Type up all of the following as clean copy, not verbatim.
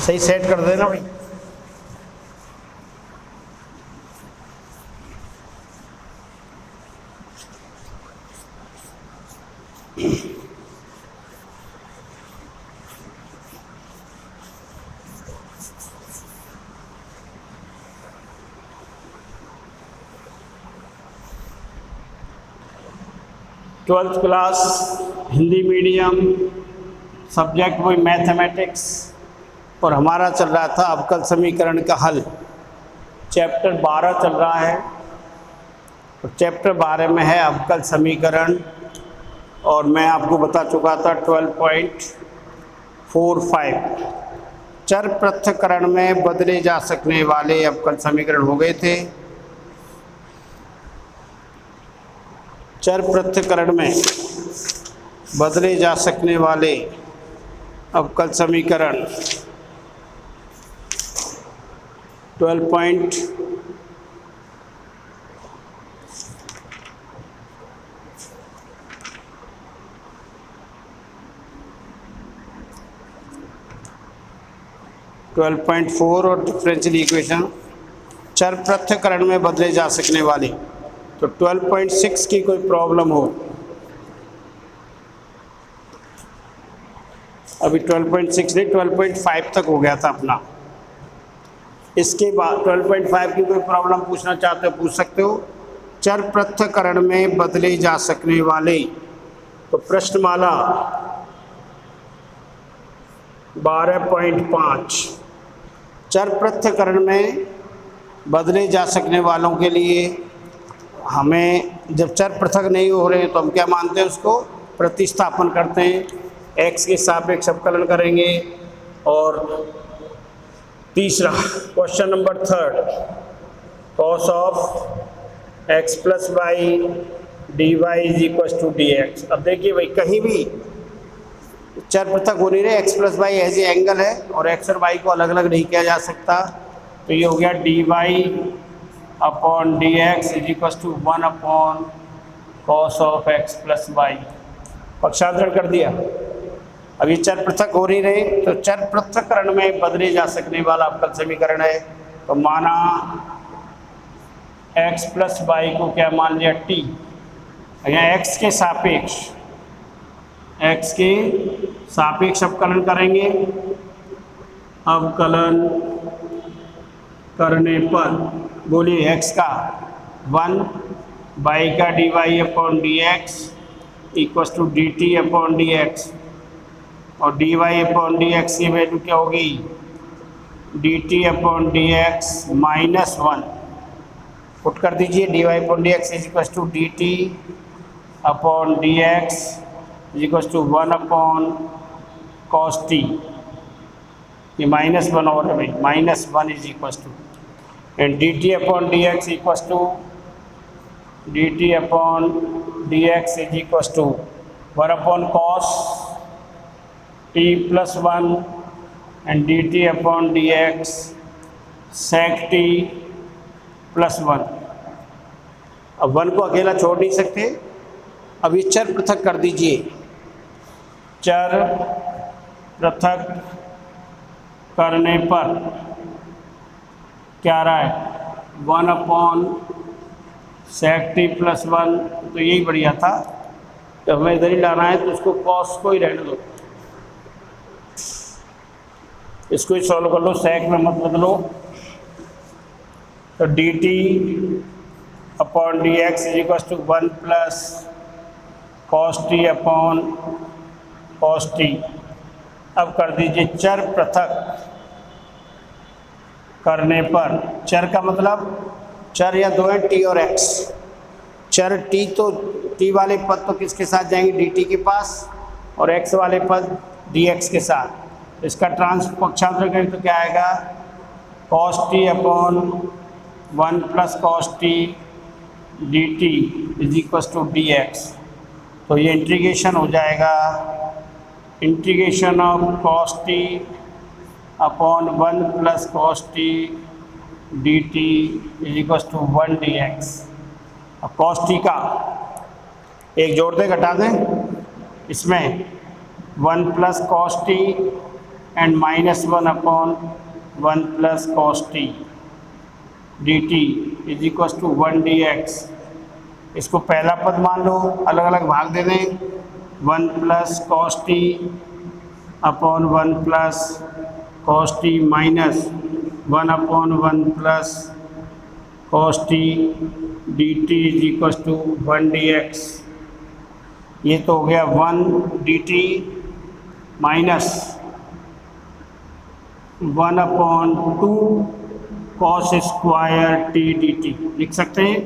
सही सेट कर देना भाई। Twelfth class Hindi medium, subject वही मैथमेटिक्स, और हमारा चल रहा था अवकल समीकरण का हल। चैप्टर 12 चल रहा है, तो चैप्टर 12 में है अवकल समीकरण, और मैं आपको बता चुका था 12.45 चर पृथक्करण में बदले जा सकने वाले अवकल समीकरण हो गए थे। चर पृथक्करण में बदले जा सकने वाले अवकल समीकरण 12.4 और डिफरेंशियल इक्वेशन चर पृथक्करण में बदले जा सकने वाले। तो 12.6 की कोई प्रॉब्लम हो, अभी 12.6 नहीं 12.5 तक हो गया था अपना। इसके बाद 12.5 की कोई प्रॉब्लम पूछना चाहते हो पूछ सकते हो। चर पृथक्करण में बदले जा सकने वाले, तो प्रश्नमाला 12.5 चर पृथक्करण में बदले जा सकने वालों के लिए हमें, जब चर पृथक नहीं हो रहे हैं तो हम क्या मानते हैं, उसको प्रतिस्थापन करते हैं, x के सापेक्ष अवकलन करेंगे। और तीसरा question number 3 cos of x plus Y D Y is equal to D X. अब देखिए भाई, कहीं भी चर पृथक हो नहीं रहे, x प्लस वाई ऐसे एंगल है और x और y को अलग अलग नहीं किया जा सकता, तो ये हो गया d Y upon D x is equal to 1 upon cos of x plus y. पक्षांतरण कर दिया। अब ये चर पृथक हो नहीं रहे, तो चर पृथक्करण में बदले जा सकने वाला अवकल समीकरण है। तो माना x प्लस वाई को क्या मान लिया t, यहाँ x के सापेक्ष अवकलन करेंगे। अवकलन करने पर बोलिए x का 1, y का d Y upon D x equal to D T upon D x, और d Y upon D x की वैल्यू क्या होगी, d T upon D x -1। Put कर दीजिए, d Y upon D x is equal to D T upon D x is equal to 1 upon cos t. ये -1 और है भाई, -1 is equal to and D T upon D x equal to D T upon D x is equal to 1 upon cos T plus 1 and D T upon D X sec T plus 1। अब 1 को अकेला छोड़ नहीं सकते। अब ये चर पृथक कर दीजिए, चर पृथक करने पर क्या रहा है 1 अपॉन सेक टी प्लस 1, तो यही बढ़िया था। तो हमें इधर ही लाना है, तो उसको कॉस को ही रहने दो, इसको ही सॉल्व कर लो, सेक में मत बदलो। तो D T upon D x is equal to 1 plus cos T upon cos T. अब कर दीजिए चर पृथक करने पर, चर का मतलब चर या दो हैं टी और एक्स। चर टी, तो टी वाले पद तो किसके साथ जाएंगे, डी टी के पास, और एक्स वाले पद डी एक्स के साथ। इसका पक्षांतर करें तो क्या आएगा, cos T upon 1 plus cos T D T is equal to D X. तो ये इंटीग्रेशन हो जाएगा, integration of cos T upon 1 plus cos T D T is equal to 1 D X. अब कॉस टी का एक जोड़ दें घटा दें, इसमें 1 plus cos T and -1 upon 1 plus cos T D T is equal to 1 dx। इसको पहला पद मान लो, अलग अलग भाग दे दें। 1 plus cos T upon 1 plus cos T minus 1 upon 1 plus cos T D T is equal to 1 dx। ये तो हो गया 1 dt minus 1 upon 2 cos square T D T. लिख सकते हैं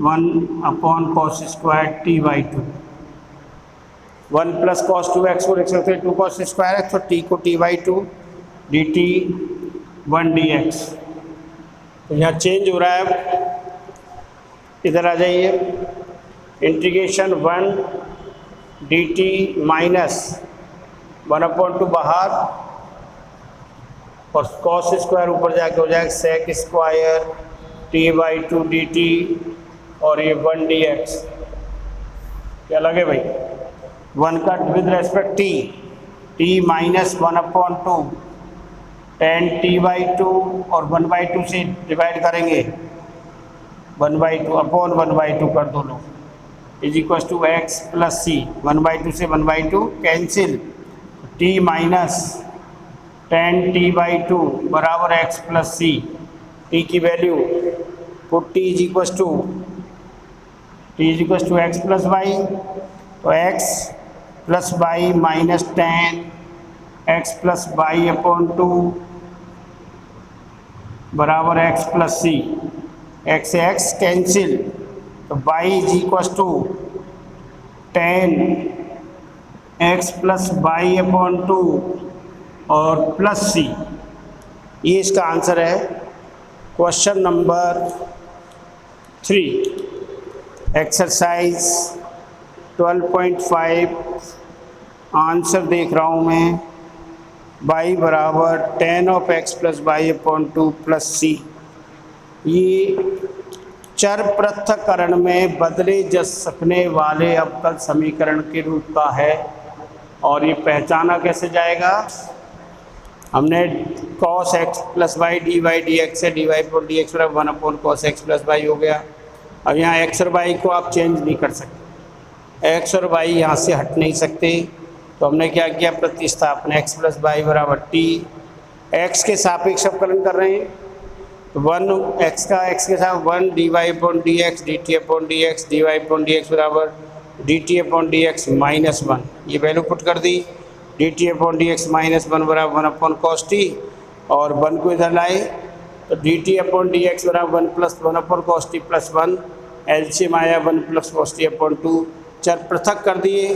1 upon cos square T by 2। 1 plus cos 2x को लिख सकते हैं 2 कॉस स्क्वायर एक्स, तो टी को T by 2 D T 1 dx। तो यहाँ चेंज हो रहा है, इधर आ जाइए। इंटीग्रेशन 1 dt माइनस 1 अपॉन 2 बाहर और कॉस स्क्वायर ऊपर जाके हो जाएगा sec square T by 2 D T और ये 1 dx। क्या लगे भाई? 1 का with respect T minus 1 upon 2 10 T by 2 और 1 बाई 2 से डिवाइड करेंगे 1 बाई 2 अपॉन 1 बाई 2 कर दो लोग is equal to x plus c. 1 by 2 से 1 by 2 cancel, t minus 10 T by 2 बराबर एक्स प्लस सी। टी की value put t is equal to x plus y, तो x plus y minus 10 x plus Y upon 2 बराबर x plus c. X से x cancel, तो y is equal to 10 x plus Y upon 2 और plus c. ये इसका answer है question number 3 exercise 12.5। Answer देख रहा हूँ मैं, y बराबर 10 of x plus Y upon 2 plus c. ये चर पृथक्करण में बदले जा सकने वाले अवकल समीकरण के रूप का है। और ये पहचाना कैसे जाएगा? हमने cos x plus Y D y d x है, d Y upon D x बराबर 1 upon cos x plus y हो गया। अब यहाँ x और y को आप चेंज नहीं कर सकते, x और y यहाँ से हट नहीं सकते, तो हमने क्या किया? प्रतिस्थापन x प्लस वाई बराबर टी। x के सापेक्ष अवकलन कर रहे हैं, तो 1 x के साथ 1 d Y upon D x d T upon D x d Y upon D x बराबर d T upon D x minus 1। ये वैल्यू पुट कर दी, d T upon D x minus 1 बराबर 1 अपॉन कॉस टी, और 1 को इधर लाए तो D T upon D x बराबर 1 plus 1 upon cos T plus 1। LCM आया 1 प्लस कॉस टी अपॉन 2। चर पृथक कर दिए,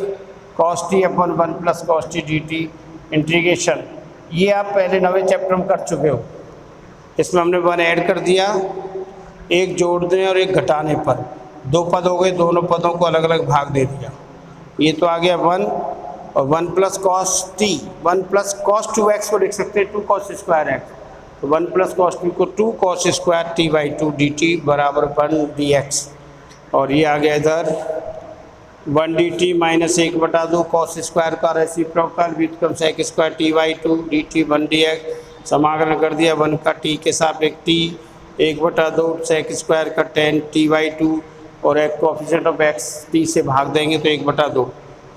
cos T upon 1 plus cos T D t integration. ये आप पहले 9वें चैप्टर में कर चुके हो। इसमें हमने 1 ऐड कर दिया, एक जोड़ने और एक घटाने पर 2 पद हो गए, दोनों पदों को अलग अलग भाग दे दिया। ये तो आ गया 1 और 1 plus cos T, 1 plus cos 2x को लिख सकते हैं 2 कॉस स्क्वायर एक्स, तो 1 प्लस कॉस 2 को 2 cos square T by 2 D T बराबर 1 dx। और ये आ गया इधर 1 dt माइनस 1/2 कॉस स्क्वायर का रेसिप्रोकल व्युत्क्रम sec square T by 2 D T 1 dx। समाकलन कर दिया 1 का t के सापेक्ष टी 1/2 सेक स्क्वायर का 10 टी बाई 2 और एक कोएफिशिएंट ऑफ x t से भाग देंगे तो 1/2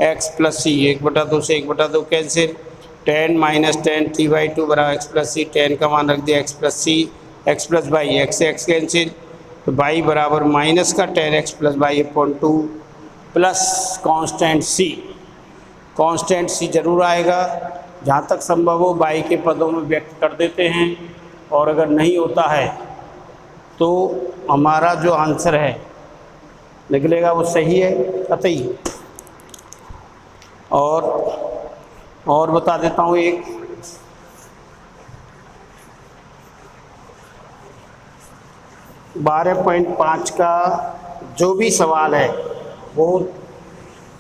x प्लस सी। 1/2 से 1/2 कैंसिल, 10 माइनस 10 टी बाई 2 बराबर x प्लस सी। 10 का मान रख दिया x plus C, x plus Y, x से x कैंसिल, तो y बराबर माइनस का 10x plus Y upon 2 plus constant c। Constant c जरूर आएगा, जहाँ तक संभव हो y के पदों में व्यक्त कर देते हैं, और अगर नहीं होता है तो हमारा जो आंसर है निकलेगा वो सही है कतई। और बता देता हूँ एक 12.5 का जो भी सवाल है वो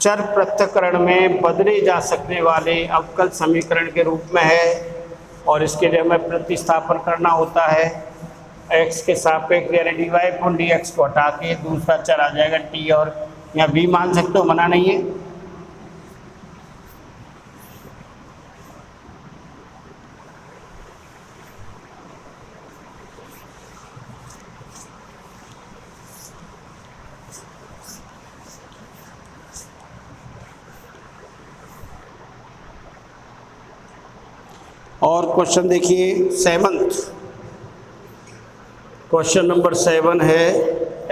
चर पृथक्करण में बदले जा सकने वाले अवकल समीकरण के रूप में है, और इसके लिए हमें प्रतिस्थापन करना होता है। x के सापेक्ष यानी D Y upon D X को हटा के दूसरा चर आ जाएगा t, और यहाँ v मान सकते हो, मना नहीं है। और क्वेश्चन देखिए 7th, क्वेश्चन नंबर 7 है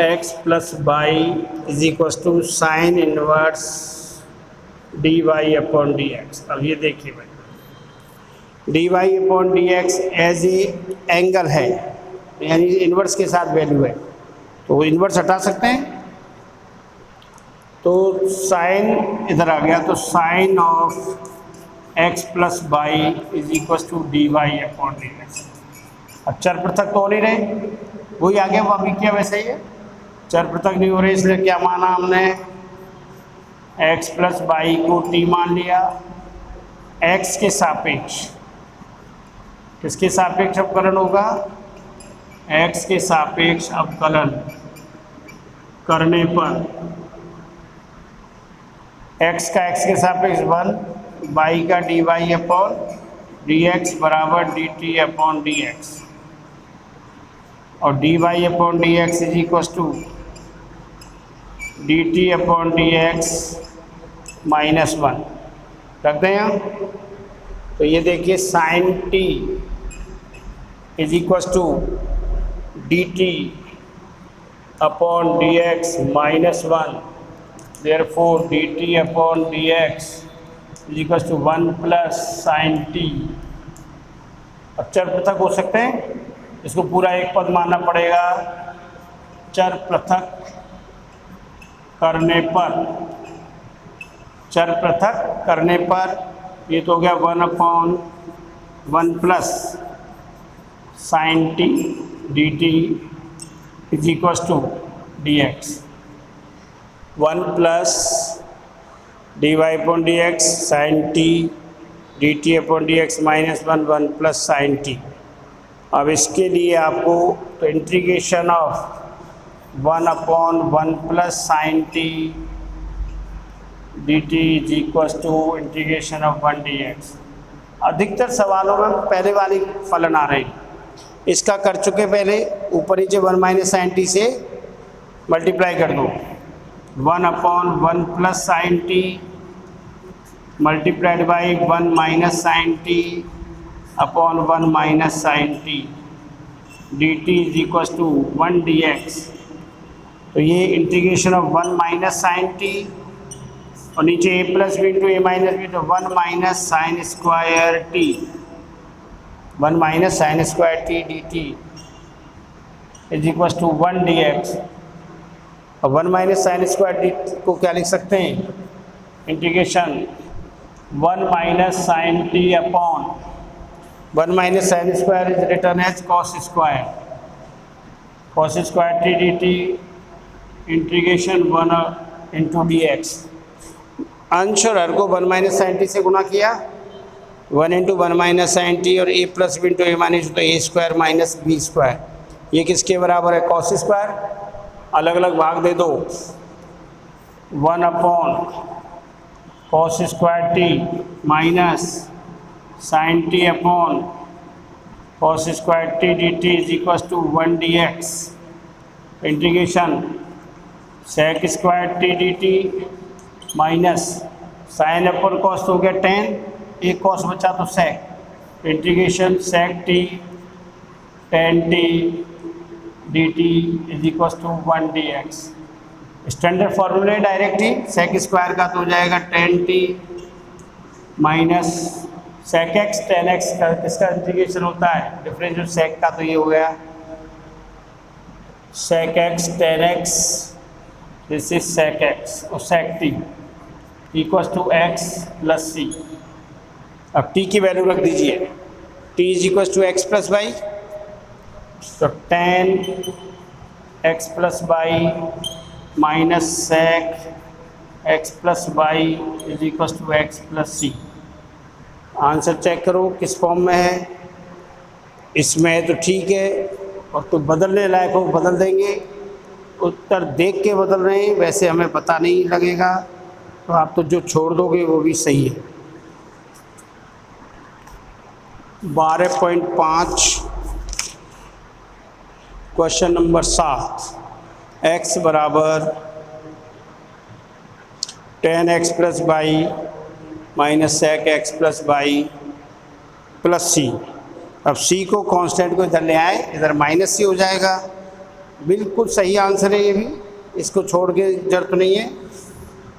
x plus Y is equal to sine inverse D Y upon D X. अब ये देखिए भाई, D Y upon D X as A angle है, यानी इनवर्स के साथ वैल्यू है, तो वो इनवर्स हटा सकते हैं। तो साइन इधर आ गया, तो sine of x plus Y is equal to D Y upon D X. अब चर पृथक तो हो नहीं रहे, वही आ गया, वो अभी क्या वैसे ही है, चर पृथक नहीं हो रहे, इसलिए क्या माना हमने, x प्लस वाई को t मान लिया, x के सापेक्ष, किसके सापेक्ष अवकलन होगा, x के सापेक्ष अवकलन करने पर x का x के सापेक्ष 1, y का d Y upon D x बराबर d T upon D x, और d Y upon D x is equal to D T upon D x minus 1 रख दें यहाँ। तो ये देखिए sine t is equal to D T upon D x minus 1, therefore d T upon D x is equal to 1 plus sine T. अब चर पृथक हो सकते हैं, इसको पूरा एक पद मानना पड़ेगा, चर पृथक करने पर, चर पृथक करने पर ये तो हो गया 1 upon 1 plus sine T D T is equal to D x, 1 plus D Y upon D X sine T D T upon D x minus 1, 1 plus sine T. अब इसके लिए आपको तो integration of 1 upon 1 plus sine T D T is equal to integration of 1 D X. अधिकतर सवालों में पहले वाली फलन आ रही, इसका कर चुके पहले, ऊपर नीचे 1 माइनस साइन टी से मल्टीप्लाई कर दो, 1 upon 1 plus sine T multiplied by 1 minus sine T upon 1 minus sine T D T is equal to 1 D X. तो ये integration of 1 minus sine T, और नीचे A plus B into A minus B, तो 1 minus sine square T, 1 minus sine square T D T is equal to 1 D X. अब 1 minus sine square D को क्या लिख सकते हैं, integration 1 minus sine T upon 1 minus sine square is written as cos square, cos square T D t integration 1 into d x. अंश और हर को 1 minus sine T से गुणा किया, 1 इंटू 1 माइनस साइन टी, और ए plus B into A minus, तो ए square minus B square, ये किसके बराबर है, कॉस स्क्वायर। अलग अलग भाग दे दो, 1 upon cos square t minus sine T upon cos square T D T is equal to 1 D x, integration sec square T D t minus sine upon cos हो गया 10, एक कॉस बचा तो sec, integration sec t 10 t D T is equal to 1 D x. Standard फॉर्मूले direct ही, sec square का तो हो जाएगा 10 t minus sec x, 10 x का किसका इंटीग्रेशन होता है, डिफरेंशियल सेक का, तो ये हो गया सेक x 10 x, this is sec x, और सेक टी इक्व टू एक्स प्लस सी। अब टी की वैल्यू रख दीजिए, T is equal to x plus y, तो 10 x plus y minus sec x plus Y is equal to x plus C. Answer check करो किस form में है, इसमें है तो ठीक है, और तो बदलने लायक हो बदल देंगे, उत्तर देख के बदल रहे हैं, वैसे हमें पता नहीं लगेगा, तो आप तो जो छोड़ दोगे वो भी सही है। 12.5 क्वेश्चन नंबर 7, x बराबर 10 x plus y minus sec x plus y plus सी। अब सी को कांस्टेंट को इधर ले आए, इधर माइनस सी हो जाएगा। बिल्कुल सही आंसर है ये भी, इसको छोड़ के जरूरत नहीं है।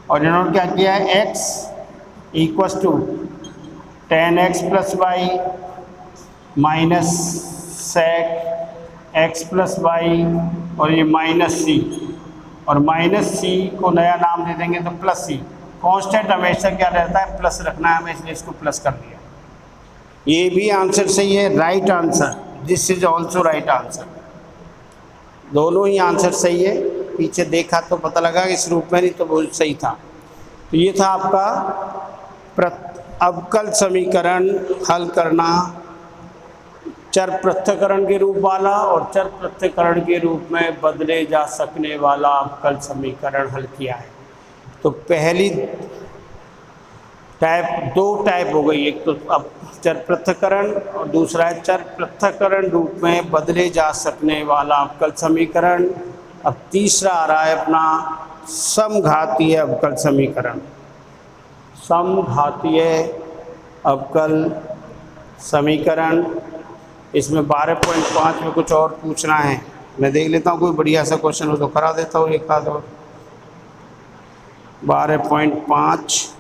और इन्होंने क्या किया है, x equals to 10x plus y minus sec x plus y और ये माइनस सी, और माइनस सी को नया नाम दे देंगे तो प्लस सी। कांस्टेंट हमेशा क्या रहता है, प्लस रखना है हमें, इसलिए इसको प्लस कर दिया। ये भी आंसर सही है, right answer, this is also right answer. दोनों ही आंसर सही है। पीछे देखा तो पता लगा कि इस रूप में नहीं तो बहुत सही था। तो ये था आपका अवकल समीकरण हल करना, चर पृथक्करण के रूप वाला और चर पृथक्करण के रूप में बदले जा सकने वाला अवकल समीकरण हल किया है। तो पहली टाइप, दो टाइप हो गई, एक तो अब चर पृथक्करण और दूसरा है चर पृथक्करण रूप में बदले जा सकने वाला अवकल समीकरण। अब तीसरा आ रहा है अपना समघातीय अवकल समीकरण। समघातीय अवकल समीकरण, इसमें 12.5 में कुछ और पूछना है। मैं देख लेता हूँ कोई बढ़िया सा क्वेश्चन हो तो करा देता हूँ एक आध और। 12.5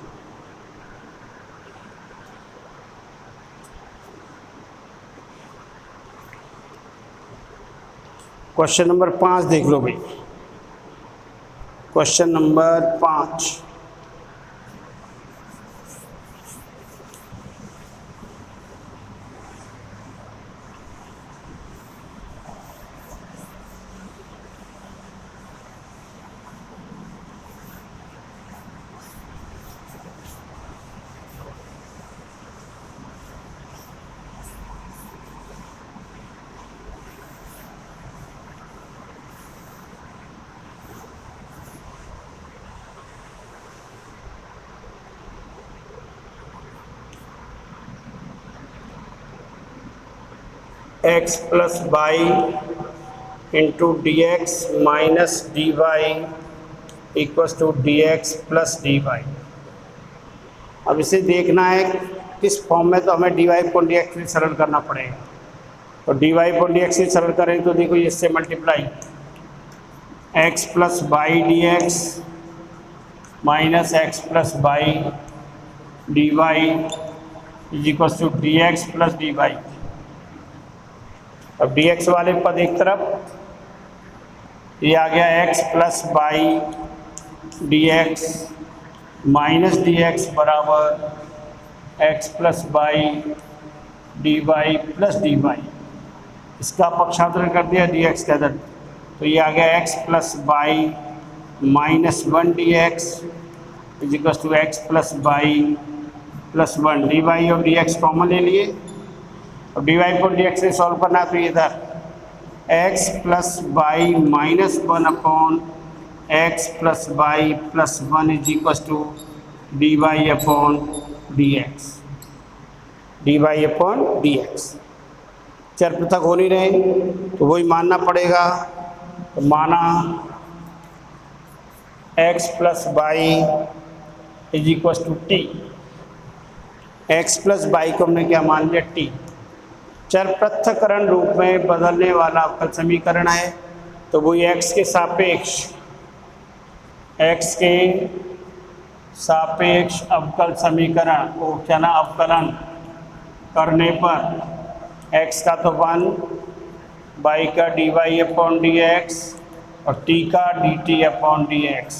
क्वेश्चन नंबर 5 देख लो भाई। Question number 5, x plus y into d x minus d y equals to D x plus D y. अब इसे देखना है किस फॉर्म में, तो हमें डी वाई को डी एक्स से सरल करना पड़ेगा। तो डी वाई को डी एक्स से सरल करें तो देखो इससे multiply x plus Y d x minus x plus Y D Y is equal to D x plus D y. अब dx वाले पद एक तरफ, ये आ गया x plus Y d x minus d x बराबर x plus Y D y plus D y. इसका पक्षांतरण कर दिया dx के अंदर, तो ये आ गया x plus y minus 1 D x is equal to x plus y plus 1। D y और डी एक्स कॉमन ले लिए। अब डी वाई को डी एक्स से सॉल्व करना है तो इधर x plus y minus 1 upon x plus y plus 1 is equal to D Y upon D x. D Y upon D x चर पृथक हो नहीं रहे तो वही मानना पड़ेगा। तो माना x plus Y is equal to t. X plus y को हमने क्या मान लिया, टी। चर पृथक्करण रूप में बदलने वाला अवकल समीकरण है, तो वही x के सापेक्ष अवकल समीकरण को क्या ना अवकलन करने पर x का तो 1, y का d Y upon D x और t का d T upon D x.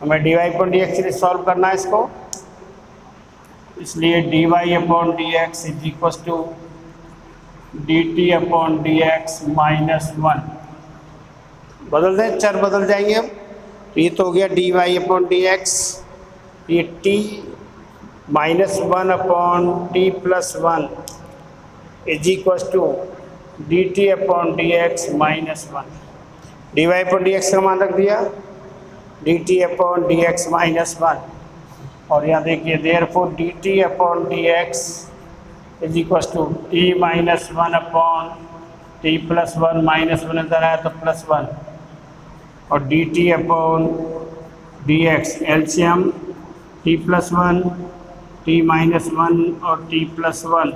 हमें d Y upon D x से सॉल्व करना है इसको, इसलिए d Y upon D x is equal to D T upon D x minus 1। बदल दें, चर बदल जाएंगे। अब ये तो हो गया d Y upon D x, ये t minus 1 upon t plus 1 is equal to D T upon D x minus 1। D Y upon D x का मान रख दिया, d T upon D x minus 1। और यहाँ देखिए therefore d T upon D x is equal to t minus 1 upon t plus 1 minus 1 इधर आया तो प्लस 1 और D T upon D x LCM T plus 1 T minus 1 और T plus 1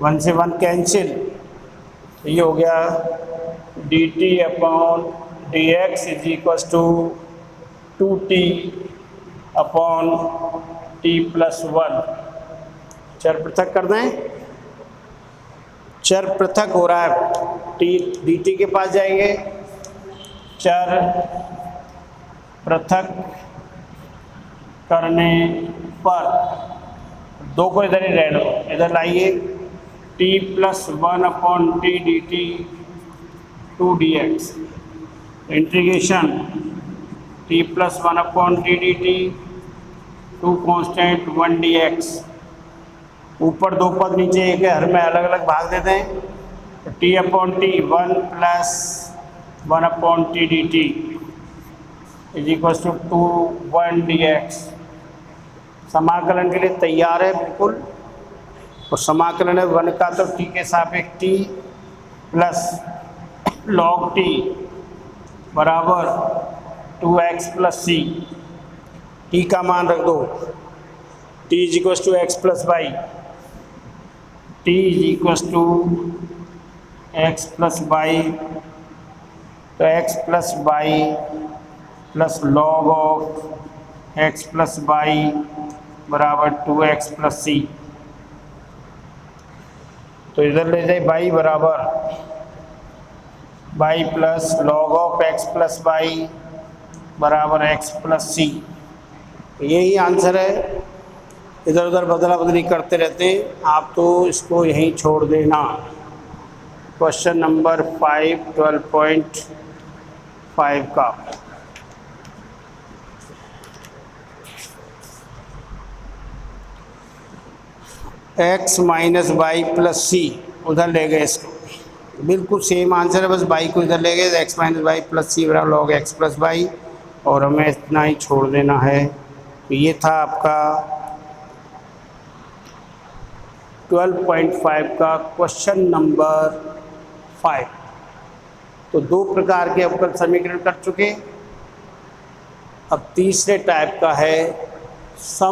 1 से 1 cancel, तो ये हो गया dt upon dx is equal to 2t upon t plus 1। चर पृथक कर दें, चर पृथक हो रहा है, t dt के पास जाएंगे, चर पृथक करने पर दो को इधर ही रहने दो, इधर लाइए, t plus 1 upon t D T 2 dx integration t plus 1 upon t D T 2 constant 1 dx। ऊपर दो पद नीचे एक है, हर में अलग अलग भाग देते हैं, तो t upon t 1 plus 1 upon t D T is equal to 1 dx। समाकलन के लिए तैयार है बिल्कुल, और समाकलन है 1 का तो t के सापेक्ष t प्लस log t बराबर 2x प्लस c। t का मान रख दो, t is equal to x plus y, t is equal to x plus y, तो x plus y plus log of x plus y बराबर 2x plus c। तो इधर ले जाए y बराबर y plus log of x plus y बराबर x plus c। यही answer है, इधर उधर बदला बदली करते रहते हैं आप, तो इसको यहीं छोड़ देना। क्वेश्चन नंबर 5 12.5 का x माइनस वाई प्लस सी, उधर ले गए इसको, बिल्कुल सेम आंसर है, बस वाई को इधर ले गए, x माइनस वाई प्लस सी बराबर लॉग एक्स प्लस वाई, और हमें इतना ही छोड़ देना है। तो ये था आपका 12.5 का क्वेश्चन नंबर 5। तो दो प्रकार के अवकल समीकरण कर चुके, अब तीसरे टाइप का है सम